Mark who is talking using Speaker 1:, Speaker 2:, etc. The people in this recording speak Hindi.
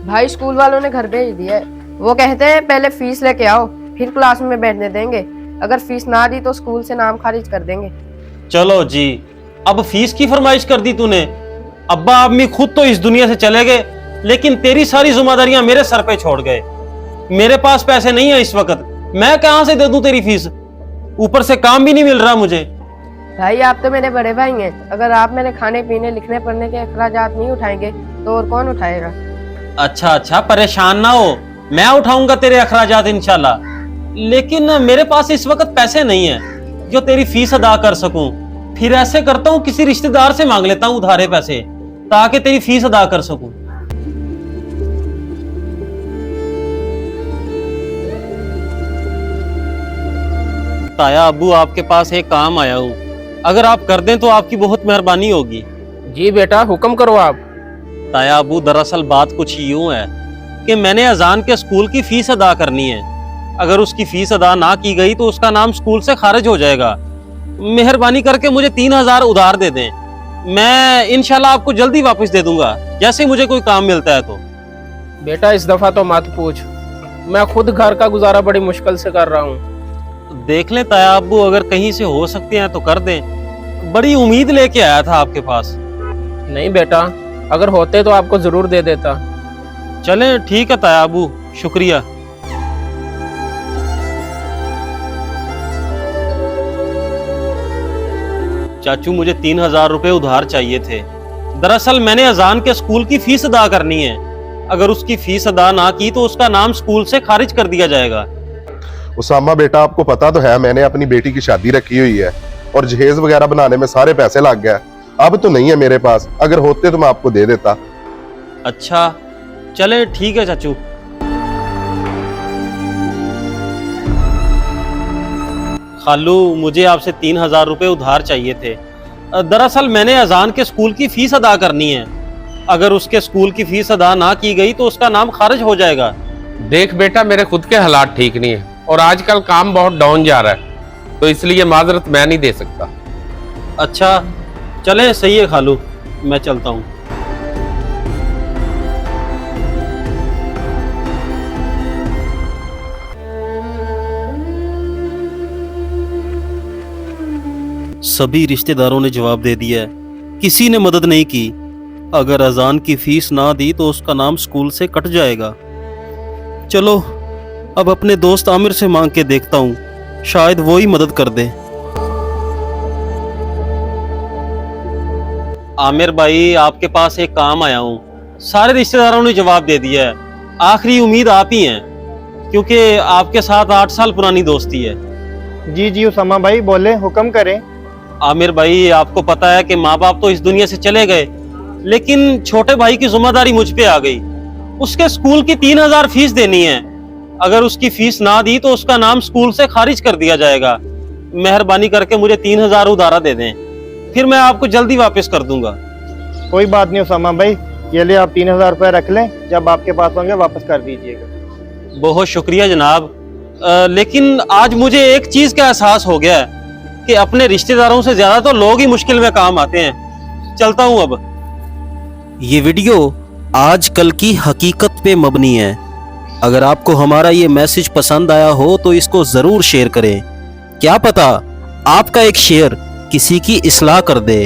Speaker 1: भाई स्कूल वालों ने घर भेज दिया है। वो कहते हैं पहले फीस लेके आओ फिर क्लास में बैठने देंगे। अगर फीस ना दी तो स्कूल से नाम खारिज कर देंगे।
Speaker 2: चलो जी, अब फीस की फरमाइश कर दी तूने। अब्बा अम्मी खुद तो इस दुनिया से चले गए, लेकिन तेरी सारी जिम्मेदारियां मेरे सर पे छोड़ गए। मेरे पास पैसे नहीं है इस वक्त, मैं कहां से दे दूं तेरी फीस? ऊपर से काम भी नहीं मिल रहा मुझे।
Speaker 1: भाई आप तो मेरे बड़े भाई हैं, अगर आप मेरे खाने पीने लिखने पढ़ने के अखराजात नहीं उठाएंगे तो और कौन उठाएगा?
Speaker 2: अच्छा, परेशान ना हो, मैं उठाऊंगा तेरे अखराजात इंशाल्लाह। लेकिन मेरे पास इस वक्त पैसे नहीं है जो तेरी फीस अदा कर सकूं। फिर ऐसे करता हूं, किसी रिश्तेदार से मांग लेता हूं उधारे पैसे ताकि तेरी फीस अदा कर सकूं। ताया अब्बू, आपके पास एक काम आया हूं, अगर आप कर दें तो आपकी बहुत मेहरबानी होगी।
Speaker 3: जी बेटा, हुक्म करो आप।
Speaker 2: ताया अब्बू, दरअसल बात कुछ यूं है कि मैंने अजान के स्कूल की फीस अदा करनी है। अगर उसकी फीस अदा ना की गई तो उसका नाम स्कूल से खारिज हो जाएगा। मेहरबानी करके मुझे 3000 उधार दे दें, मैं इंशाल्लाह आपको जल्दी वापस दे दूंगा जैसे मुझे कोई काम मिलता है तो।
Speaker 3: बेटा इस दफा तो मत पूछ, मैं खुद घर का गुजारा बड़ी मुश्किल से कर रहा हूँ।
Speaker 2: देख लें ताया अब्बू, अगर कहीं से हो सकते हैं तो कर दें। बड़ी उम्मीद लेके आया था आपके पास।
Speaker 3: नहीं बेटा, अगर होते तो आपको जरूर दे देता।
Speaker 2: चलें ठीक है ताया अब्बू, शुक्रिया। चाचू, मुझे 3000 रुपए उधार चाहिए थे। दरअसल मैंने अजान के स्कूल की फीस अदा करनी है। अगर उसकी फीस अदा ना की तो उसका नाम स्कूल से खारिज कर दिया जाएगा।
Speaker 4: उसामा बेटा, आपको पता तो है मैंने अपनी बेटी की शादी रखी हुई है और जहेज वगैरह बनाने में सारे पैसे लग गए। अब तो नहीं है मेरे पास, अगर होते तो मैं आपको दे देता।
Speaker 2: अच्छा चले ठीक है चाचू। खालू, मुझे आपसे 3000 रुपए उधार चाहिए थे। दरअसल मैंने अजान के स्कूल की फीस अदा करनी है। अगर उसके स्कूल की फीस अदा ना की गई तो उसका नाम खारिज हो जाएगा।
Speaker 3: देख बेटा, मेरे खुद के हालात ठीक नहीं है और आजकल काम बहुत डाउन जा रहा है, तो इसलिए माजरत मैं नहीं दे सकता।
Speaker 2: अच्छा चले, सही है खालू, मैं चलता हूँ। सभी रिश्तेदारों ने जवाब दे दिया है, किसी ने मदद नहीं की। अगर अजान की फीस ना दी तो उसका नाम स्कूल से कट जाएगा। चलो अब अपने दोस्त आमिर से मांग के देखता हूँ, शायद वो ही मदद कर दे। आमिर भाई, आपके पास एक काम आया हूँ। सारे रिश्तेदारों ने जवाब दे दिया है, आखिरी उम्मीद आप ही हैं, क्योंकि आपके साथ 8 साल पुरानी दोस्ती है।
Speaker 5: जी उसामा भाई, बोले, हुक्म करें।
Speaker 2: आमिर भाई, आपको पता है कि माँ बाप तो इस दुनिया से चले गए, लेकिन छोटे भाई की जिम्मेदारी मुझ पे आ गई। उसके स्कूल की 3000 फीस देनी है। अगर उसकी फीस ना दी तो उसका नाम स्कूल से खारिज कर दिया जाएगा। मेहरबानी करके मुझे 3000 उधारा दे दें, फिर मैं आपको जल्दी वापस कर दूंगा।
Speaker 5: कोई बात नहीं उसामा भाई, ये ले आप 3000 रुपये रख लें, जब आपके पास होंगे वापस कर दीजिएगा।
Speaker 2: बहुत शुक्रिया जनाब। लेकिन आज मुझे एक चीज का एहसास हो गया है कि अपने रिश्तेदारों से ज्यादा तो लोग ही मुश्किल में काम आते हैं। चलता हूं अब। ये वीडियो आज कल की हकीकत पे मबनी है। अगर आपको हमारा ये मैसेज पसंद आया हो तो इसको जरूर शेयर करें। क्या पता आपका एक शेयर किसी की इस्लाह कर दे।